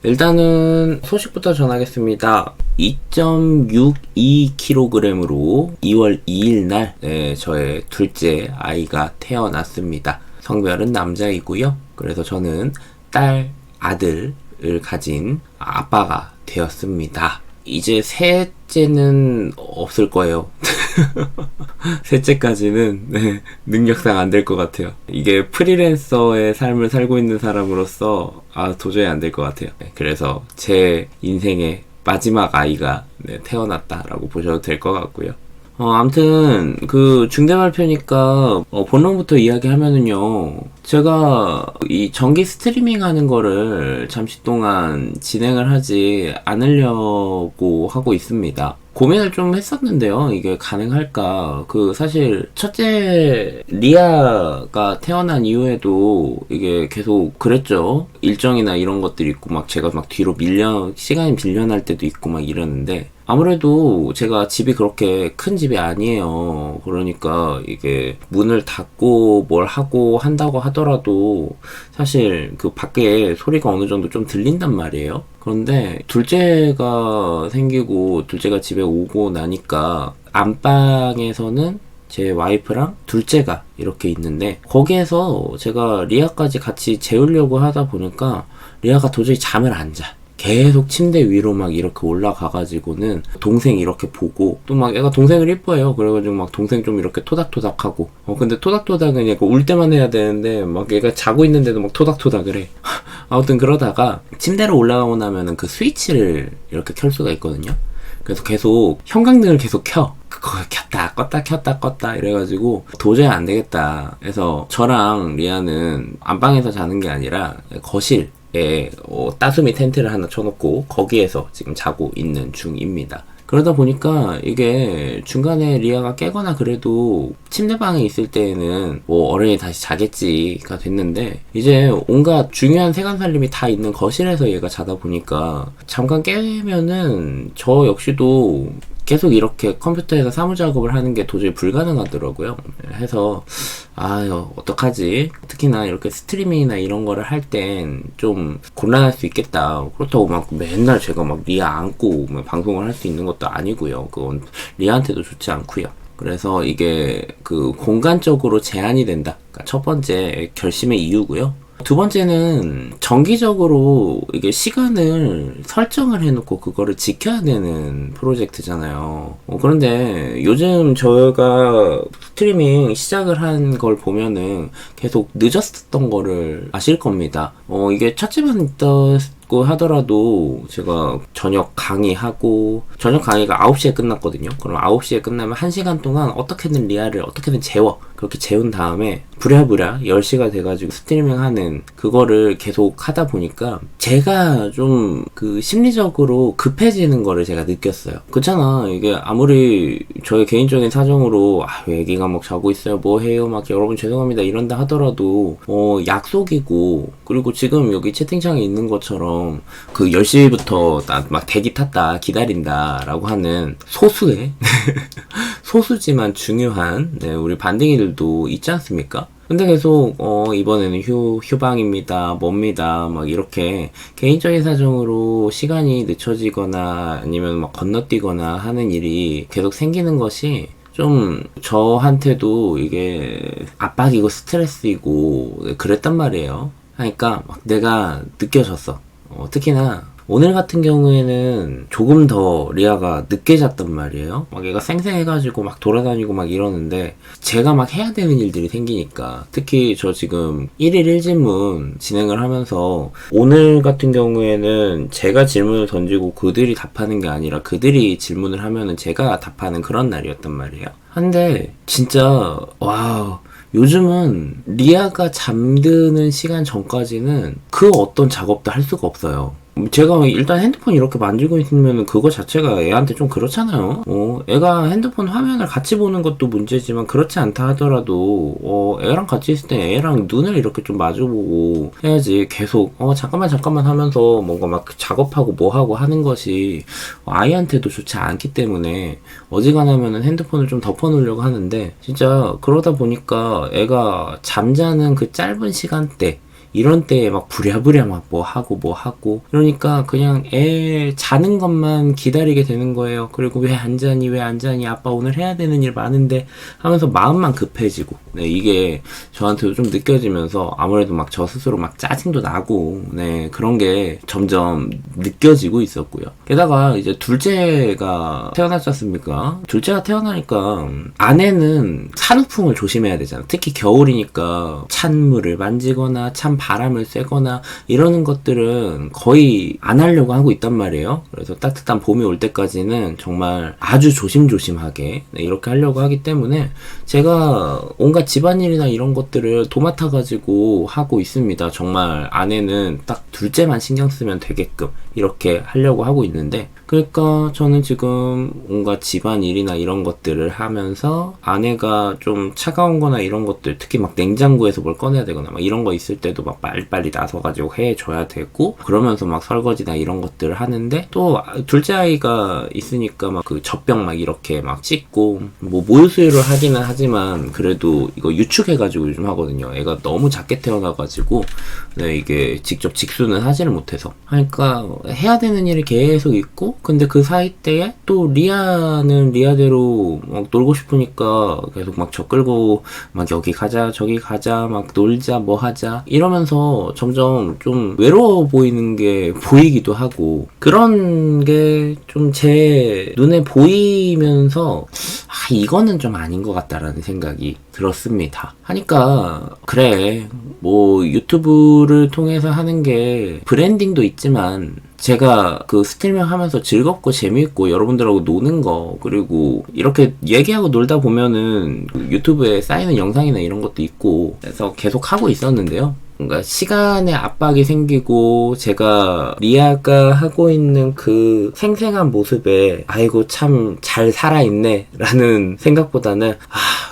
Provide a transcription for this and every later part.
일단은 소식부터 전하겠습니다. 2.62kg으로 2월 2일 날 저의 둘째 아이가 태어났습니다. 성별은 남자이고요. 그래서 저는 딸, 아들을 가진 아빠가 되었습니다. 이제 셋째는 없을 거예요. 셋째까지는 능력상 안 될 것 같아요. 이게 프리랜서의 삶을 살고 있는 사람으로서 도저히 안 될 것 같아요. 그래서 제 인생의 마지막 아이가 태어났다라고 보셔도 될 것 같고요. 아무튼 그 중대 발표니까 본론부터 이야기하면은요, 제가 이 정기 스트리밍 하는 거를 잠시 동안 진행을 하지 않으려고 하고 있습니다. 고민을 좀 했었는데요. 이게 가능할까? 사실 첫째 리아가 태어난 이후에도 이게 계속 그랬죠. 일정이나 이런 것들이 있고 막 제가 막 뒤로 시간이 밀려날 때도 있고 막 이러는데, 아무래도 제가 집이 그렇게 큰 집이 아니에요. 그러니까 이게 문을 닫고 뭘 하고 한다고 하더라도 사실 그 밖에 소리가 어느 정도 좀 들린단 말이에요. 그런데 둘째가 생기고 둘째가 집에 오고 나니까 안방에서는 제 와이프랑 둘째가 이렇게 있는데, 거기에서 제가 리아까지 같이 재우려고 하다 보니까 리아가 도저히 잠을 안 자. 계속 침대 위로 막 이렇게 올라가가지고는 동생 이렇게 보고, 또 막 애가 동생을 이뻐해요. 그래가지고 막 동생 좀 이렇게 토닥토닥하고, 근데 토닥토닥은 약간 울 때만 해야 되는데 막 얘가 자고 있는데도 막 토닥토닥을 해. 아무튼 그러다가 침대로 올라가고 나면은 그 스위치를 이렇게 켤 수가 있거든요. 그래서 계속 형광등을 계속 켜. 그거 켰다 껐다 켰다 껐다 이래가지고 도저히 안 되겠다 해서 저랑 리아는 안방에서 자는 게 아니라 거실 따수미 텐트를 하나 쳐놓고 거기에서 지금 자고 있는 중입니다. 그러다 보니까 이게 중간에 리아가 깨거나 그래도 침대방에 있을 때에는 어른이 다시 자겠지가 됐는데, 이제 온갖 중요한 세간살림이 다 있는 거실에서 얘가 자다 보니까 잠깐 깨면은 저 역시도 계속 이렇게 컴퓨터에서 사무작업을 하는 게 도저히 불가능하더라고요. 해서 어떡하지? 특히나 이렇게 스트리밍이나 이런 거를 할 땐 좀 곤란할 수 있겠다. 그렇다고 막 맨날 제가 막 리아 안고 방송을 할 수 있는 것도 아니고요. 그건 리아한테도 좋지 않고요. 그래서 이게 그 공간적으로 제한이 된다. 그러니까 첫 번째 결심의 이유고요. 두 번째는 정기적으로 이게 시간을 설정을 해놓고 그거를 지켜야 되는 프로젝트잖아요. 그런데 요즘 저희가 스트리밍 시작을 한 걸 보면은 계속 늦었었던 거를 아실 겁니다. 이게 첫째만 있었고 하더라도 제가 저녁 강의하고, 저녁 강의가 9시에 끝났거든요. 그럼 9시에 끝나면 1시간 동안 어떻게든 리아를 어떻게든 재워. 그렇게 재운 다음에 부랴부랴 10시가 돼가지고 스트리밍 하는 그거를 계속 하다 보니까 제가 좀 그 심리적으로 급해지는 거를 제가 느꼈어요. 그렇잖아. 이게 아무리 저의 개인적인 사정으로 애기가 막 자고 있어요, 뭐 해요, 막 여러분 죄송합니다 이런다 하더라도 약속이고, 그리고 지금 여기 채팅창에 있는 것처럼 그 10시부터 나 막 대기 탔다 기다린다 라고 하는 소수의 소수지만 중요한 우리 반댕이들도 있지 않습니까? 근데 계속 이번에는 휴방입니다, 뭡니다, 막 이렇게 개인적인 사정으로 시간이 늦춰지거나 아니면 막 건너뛰거나 하는 일이 계속 생기는 것이 좀 저한테도 이게 압박이고 스트레스이고 그랬단 말이에요. 그러니까 막 내가 느껴졌어. 특히나 오늘 같은 경우에는 조금 더 리아가 늦게 잤단 말이에요. 막 얘가 쌩쌩해가지고 막 돌아다니고 막 이러는데 제가 막 해야 되는 일들이 생기니까, 특히 저 지금 1일 1질문 진행을 하면서 오늘 같은 경우에는 제가 질문을 던지고 그들이 답하는 게 아니라 그들이 질문을 하면은 제가 답하는 그런 날이었단 말이에요. 근데 진짜 요즘은 리아가 잠드는 시간 전까지는 그 어떤 작업도 할 수가 없어요. 제가 일단 핸드폰 이렇게 만지고 있으면 그거 자체가 애한테 좀 그렇잖아요. 애가 핸드폰 화면을 같이 보는 것도 문제지만 그렇지 않다 하더라도 애랑 같이 있을 때 애랑 눈을 이렇게 좀 마주보고 해야지. 계속 잠깐만 하면서 뭔가 막 작업하고 뭐하고 하는 것이 아이한테도 좋지 않기 때문에 어지간하면은 핸드폰을 좀 덮어놓으려고 하는데, 진짜 그러다 보니까 애가 잠자는 그 짧은 시간대, 이런 때에 막 부랴부랴 막 뭐 하고 그러니까 그냥 애 자는 것만 기다리게 되는 거예요. 그리고 왜 안 자니 아빠 오늘 해야 되는 일 많은데 하면서 마음만 급해지고, 네, 이게 저한테도 좀 느껴지면서 아무래도 막 저 스스로 막 짜증도 나고, 네, 그런 게 점점 느껴지고 있었고요. 게다가 이제 둘째가 태어났지 않습니까? 둘째가 태어나니까 아내는 산후풍을 조심해야 되잖아. 특히 겨울이니까 찬물을 만지거나 찬 바람을 쐬거나 이러는 것들은 거의 안 하려고 하고 있단 말이에요. 그래서 따뜻한 봄이 올 때까지는 정말 아주 조심조심하게, 네, 이렇게 하려고 하기 때문에 제가 온갖 집안일이나 이런 것들을 도맡아가지고 하고 있습니다. 정말 아내는 딱 둘째만 신경 쓰면 되게끔 이렇게 하려고 하고 있는데, 그러니까 저는 지금 온갖 집안일이나 이런 것들을 하면서 아내가 좀 차가운 거나 이런 것들, 특히 막 냉장고에서 뭘 꺼내야 되거나 막 이런 거 있을 때도 막 빨리빨리 나서가지고 해줘야 되고, 그러면서 막 설거지나 이런 것들을 하는데, 또 둘째 아이가 있으니까 막 그 젖병 막 이렇게 막 씻고, 뭐 모유수유를 하기는 하지만 그래도 이거 유축해가지고 요즘 하거든요. 애가 너무 작게 태어나가지고, 네, 이게 직접 직수는 하지를 못해서 하니까 해야 되는 일이 계속 있고, 근데 그 사이 때에 또 리아는 리아대로 막 놀고 싶으니까 계속 막 저 끌고 막 여기 가자 저기 가자 막 놀자 뭐 하자 이러면서 점점 좀 외로워 보이는 게 보이기도 하고, 그런 게 좀 제 눈에 보이면서 이거는 좀 아닌 것 같다라는 생각이 들었습니다. 하니까 그래, 뭐 유튜브를 통해서 하는 게 브랜딩도 있지만 제가 그 스트리밍 하면서 즐겁고 재미있고 여러분들하고 노는 거, 그리고 이렇게 얘기하고 놀다 보면은 유튜브에 쌓이는 영상이나 이런 것도 있고 그래서 계속 하고 있었는데요. 뭔가 시간의 압박이 생기고 제가 리아가 하고 있는 그 생생한 모습에 아이고 참 잘 살아있네 라는 생각보다는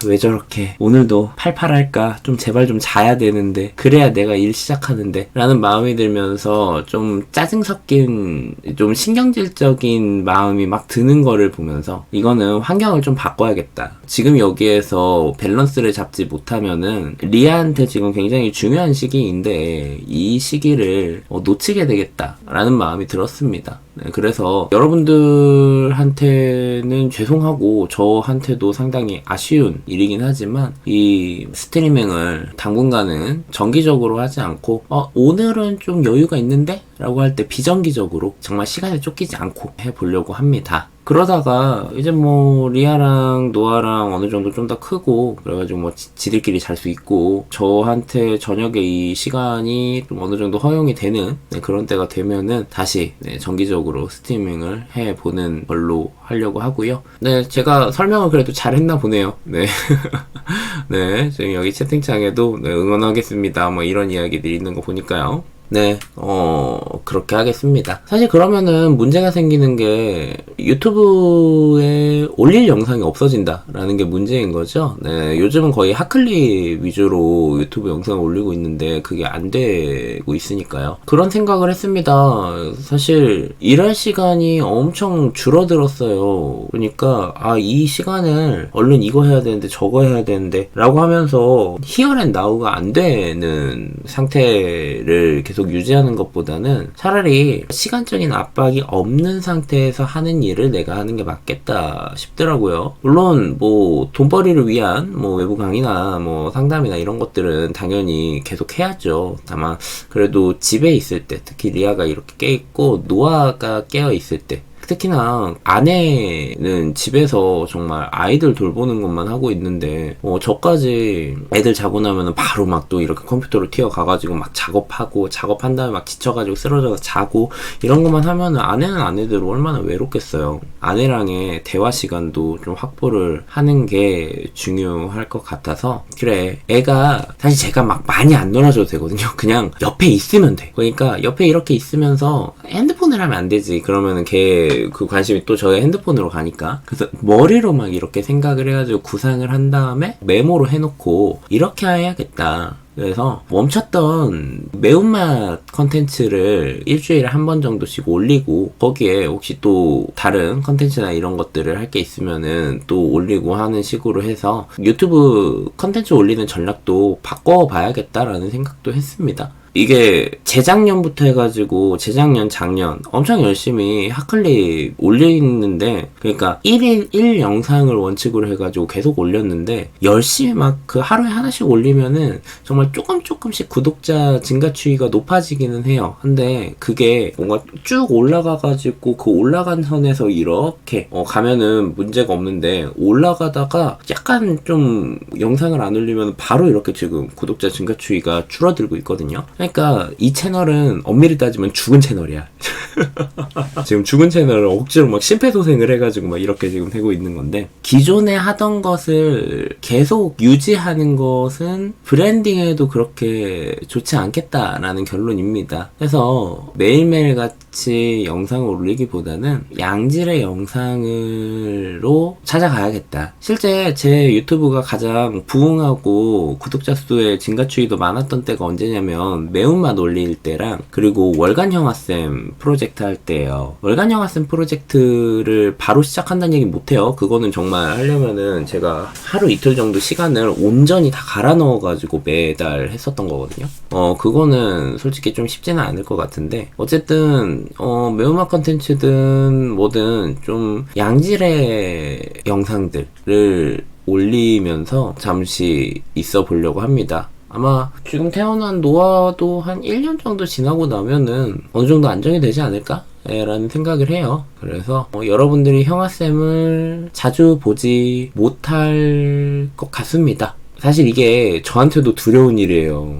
왜 저렇게 오늘도 팔팔할까, 좀 제발 좀 자야 되는데, 그래야 내가 일 시작하는데 라는 마음이 들면서 좀 짜증 섞인 좀 신경질적인 마음이 막 드는 거를 보면서 이거는 환경을 좀 바꿔야겠다. 지금 여기에서 밸런스를 잡지 못하면은 리아한테 지금 굉장히 중요한 시기인데 이 시기를 놓치게 되겠다 라는 마음이 들었습니다. 네, 그래서 여러분들한테는 죄송하고 저한테도 상당히 아쉬운 일이긴 하지만 이 스트리밍을 당분간은 정기적으로 하지 않고 오늘은 좀 여유가 있는데? 라고 할 때 비정기적으로 정말 시간에 쫓기지 않고 해보려고 합니다. 그러다가 이제 뭐 리아랑 노아랑 어느 정도 좀 더 크고 그래가지고 뭐 지들끼리 잘 수 있고 저한테 저녁에 이 시간이 좀 어느 정도 허용이 되는, 네, 그런 때가 되면은 다시, 네, 정기적으로 스트리밍을 해보는 걸로 하려고 하고요. 네, 제가 설명을 그래도 잘 했나 보네요. 네. 네, 지금 여기 채팅창에도 네, 응원하겠습니다 뭐 이런 이야기들이 있는 거 보니까요. 네, 그렇게 하겠습니다. 사실 그러면은 문제가 생기는 게 유튜브에 올릴 영상이 없어진다라는 게 문제인 거죠. 네, 요즘은 거의 핫클립 위주로 유튜브 영상을 올리고 있는데 그게 안 되고 있으니까요. 그런 생각을 했습니다. 사실 일할 시간이 엄청 줄어들었어요. 그러니까 이 시간을 얼른 이거 해야 되는데 저거 해야 되는데 라고 하면서 히어앤나우가 안 되는 상태를 계속 유지하는 것보다는 차라리 시간적인 압박이 없는 상태에서 하는 일을 내가 하는 게 맞겠다 싶더라고요. 물론 뭐 돈벌이를 위한 뭐 외부 강의나 뭐 상담이나 이런 것들은 당연히 계속 해야죠. 다만 그래도 집에 있을 때, 특히 리아가 이렇게 깨있고 노아가 깨어있을 때, 특히나 아내는 집에서 정말 아이들 돌보는 것만 하고 있는데 저까지 애들 자고 나면은 바로 막 또 이렇게 컴퓨터로 튀어가가지고 막 작업한 다음에 막 지쳐가지고 쓰러져서 자고 이런 것만 하면은 아내는 아내대로 얼마나 외롭겠어요. 아내랑의 대화 시간도 좀 확보를 하는 게 중요할 것 같아서, 그래, 애가 사실 제가 막 많이 안 놀아줘도 되거든요. 그냥 옆에 있으면 돼. 그러니까 옆에 이렇게 있으면서 핸드폰을 하면 안 되지. 그러면은 걔 그 관심이 또 저의 핸드폰으로 가니까, 그래서 머리로 막 이렇게 생각을 해가지고 구상을 한 다음에 메모로 해놓고 이렇게 해야겠다. 그래서 멈췄던 매운맛 컨텐츠를 일주일에 한 번 정도씩 올리고, 거기에 혹시 또 다른 컨텐츠나 이런 것들을 할 게 있으면은 또 올리고 하는 식으로 해서 유튜브 컨텐츠 올리는 전략도 바꿔봐야겠다라는 생각도 했습니다. 이게 재작년부터 해가지고 재작년 작년 엄청 열심히 핫클립 올리는데, 그러니까 1일 1 영상을 원칙으로 해가지고 계속 올렸는데, 열심히 막 그 하루에 하나씩 올리면은 정말 조금씩 구독자 증가 추이가 높아지기는 해요. 근데 그게 뭔가 쭉 올라가가지고 그 올라간 선에서 이렇게 가면은 문제가 없는데, 올라가다가 약간 좀 영상을 안 올리면 바로 이렇게 지금 구독자 증가 추이가 줄어들고 있거든요. 그러니까 이 채널은 엄밀히 따지면 죽은 채널이야. 지금 죽은 채널을 억지로 막 심폐소생을 해가지고 막 이렇게 지금 되고 있는 건데, 기존에 하던 것을 계속 유지하는 것은 브랜딩에도 그렇게 좋지 않겠다라는 결론입니다. 그래서 매일매일 같이 영상을 올리기보다는 양질의 영상으로 찾아가야겠다. 실제 제 유튜브가 가장 부흥하고 구독자 수의 증가 추이도 많았던 때가 언제냐면 매운맛 올릴 때랑, 그리고 월간 형아쌤 프로젝트 할 때예요. 월간 형아쌤 프로젝트를 바로 시작한다는 얘기 못해요. 그거는 정말 하려면은 제가 하루 이틀 정도 시간을 온전히 다 갈아 넣어가지고 매달 했었던 거거든요. 그거는 솔직히 좀 쉽지는 않을 것 같은데, 어쨌든 매운맛 컨텐츠든 뭐든 좀 양질의 영상들을 올리면서 잠시 있어 보려고 합니다. 아마 지금 태어난 노화도 한 1년 정도 지나고 나면은 어느 정도 안정이 되지 않을까? 라는 생각을 해요. 그래서 여러분들이 형아쌤을 자주 보지 못할 것 같습니다. 사실 이게 저한테도 두려운 일이에요.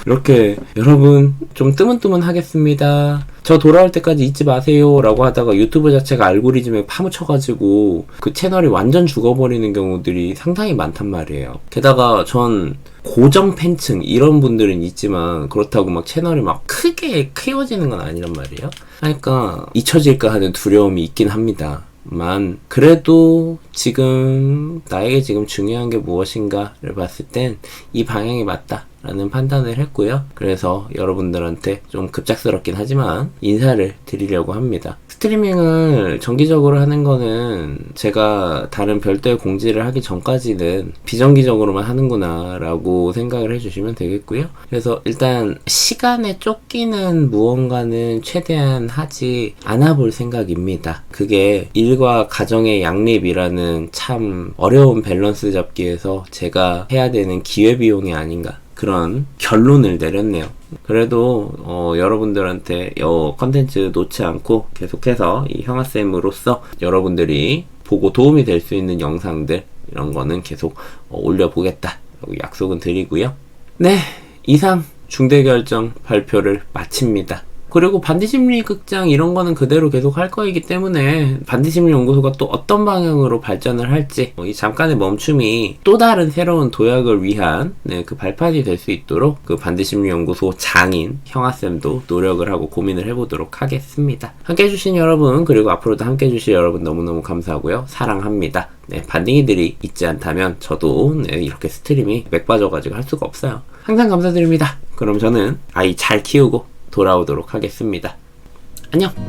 이렇게 여러분 좀 뜨문뜨문 하겠습니다, 저 돌아올 때까지 잊지 마세요 라고 하다가 유튜브 자체가 알고리즘에 파묻혀가지고 그 채널이 완전 죽어버리는 경우들이 상당히 많단 말이에요. 게다가 전 고정 팬층 이런 분들은 있지만 그렇다고 막 채널이 막 크게 키워지는 건 아니란 말이에요. 그러니까 잊혀질까 하는 두려움이 있긴 합니다. 만 그래도 지금 나에게 지금 중요한 게 무엇인가를 봤을 땐 이 방향이 맞다 라는 판단을 했고요. 그래서 여러분들한테 좀 급작스럽긴 하지만 인사를 드리려고 합니다. 스트리밍을 정기적으로 하는 거는 제가 다른 별도의 공지를 하기 전까지는 비정기적으로만 하는구나 라고 생각을 해주시면 되겠고요. 그래서 일단 시간에 쫓기는 무언가는 최대한 하지 않아 볼 생각입니다. 그게 일과 가정의 양립이라는 참 어려운 밸런스 잡기에서 제가 해야 되는 기회비용이 아닌가, 그런 결론을 내렸네요. 그래도 여러분들한테 컨텐츠 놓지 않고 계속해서 이 형아쌤으로서 여러분들이 보고 도움이 될 수 있는 영상들 이런 거는 계속 올려보겠다 라고 약속은 드리고요. 네, 이상 중대결정 발표를 마칩니다. 그리고 반디심리극장 이런 거는 그대로 계속 할 거이기 때문에 반디심리연구소가 또 어떤 방향으로 발전을 할지, 이 잠깐의 멈춤이 또 다른 새로운 도약을 위한 그 발판이 될 수 있도록 그 반디심리연구소 장인 형아쌤도 노력을 하고 고민을 해보도록 하겠습니다. 함께 해주신 여러분, 그리고 앞으로도 함께 해주실 여러분 너무너무 감사하고요. 사랑합니다. 반딩이들이 있지 않다면 저도 이렇게 스트림이 맥 빠져가지고 할 수가 없어요. 항상 감사드립니다. 그럼 저는 아이 잘 키우고 돌아오도록 하겠습니다. 안녕!